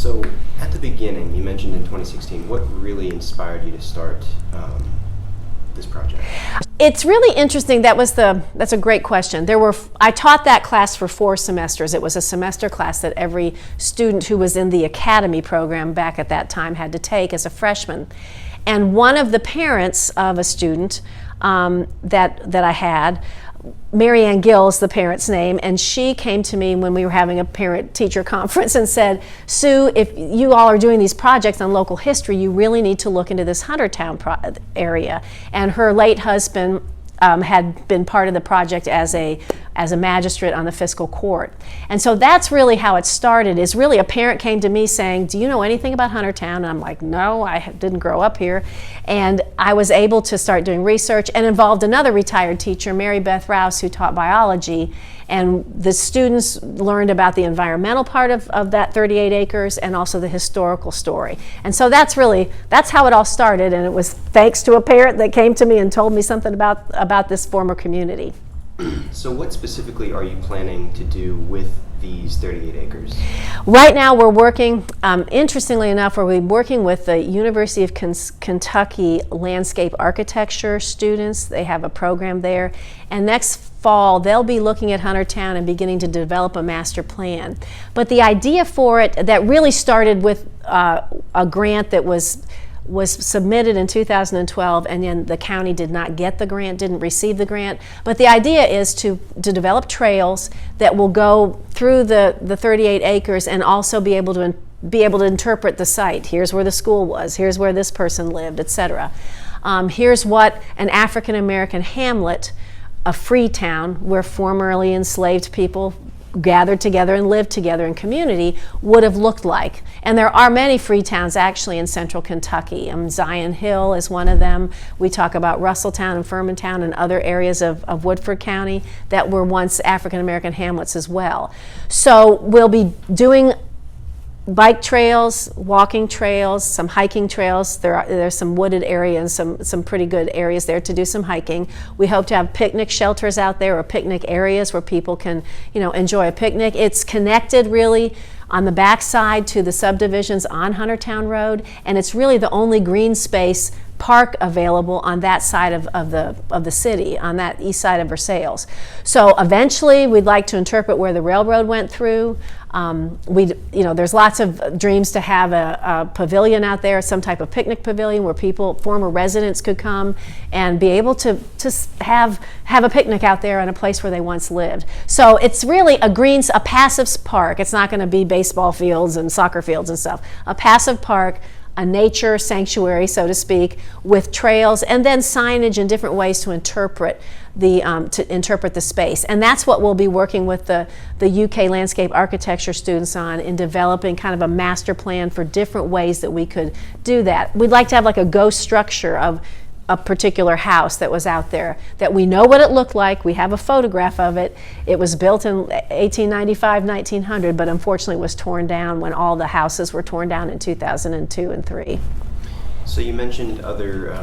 So at the beginning, you mentioned in 2016, what really inspired you to start this project? It's really interesting. That's a great question. I taught that class for 4 semesters. It was a semester class that every student who was in the academy program back at that time had to take as a freshman. And one of the parents of a student that I had, Mary Ann Gill's the parent's name, and she came to me when we were having a parent-teacher conference and said, Sue, if you all are doing these projects on local history, you really need to look into this Huntertown area. And her late husband had been part of the project as a magistrate on the fiscal court. And so that's really how it started, is really a parent came to me saying, do you know anything about Huntertown? And I'm like, no, I didn't grow up here. And I was able to start doing research and involved another retired teacher, Mary Beth Rouse, who taught biology. And the students learned about the environmental part of that 38 acres and also the historical story. And so that's how it all started, and it was thanks to a parent that came to me and told me something about this former community. So what specifically are you planning to do with these 38 acres? Right now we're working, interestingly enough, we're working with the University of Kentucky landscape architecture students. They have a program there. And next fall they'll be looking at Huntertown and beginning to develop a master plan. But the idea for it that really started with a grant that was submitted in 2012, and then the county did not get the grant, didn't receive the grant. But the idea is to develop trails that will go through the 38 acres and also be able to interpret the site. Here's where the school was, here's where this person lived, etc. Here's what an African American hamlet, a free town where formerly enslaved people gathered together and lived together in community, would have looked like. And there are many free towns actually in central Kentucky. Zion Hill is one of them. We talk about Russelltown and Furmantown and other areas of Woodford County that were once African American hamlets as well. So we'll be doing bike trails, walking trails, some hiking trails. There's some wooded areas, some pretty good areas there to do some hiking. We hope to have picnic shelters out there, or picnic areas where people can, enjoy a picnic. It's connected really on the backside to the subdivisions on Huntertown Road, and it's really the only green space park available on that side of the city, on that east side of Versailles. So eventually we'd like to interpret where the railroad went through. There's lots of dreams to have a pavilion out there, some type of picnic pavilion where former residents could come and be able to have a picnic out there in a place where they once lived. So it's really a passive park. It's not going to be baseball fields and soccer fields and stuff. A passive park, a nature sanctuary, so to speak, with trails and then signage and different ways to interpret the space. And that's what we'll be working with the UK landscape architecture students on, in developing kind of a master plan for different ways that we could do that. We'd like to have like a ghost structure of a particular house that was out there, that we know what it looked like. We have a photograph of it. It was built in 1895, 1900, but unfortunately was torn down when all the houses were torn down in 2002 and 3. So you mentioned other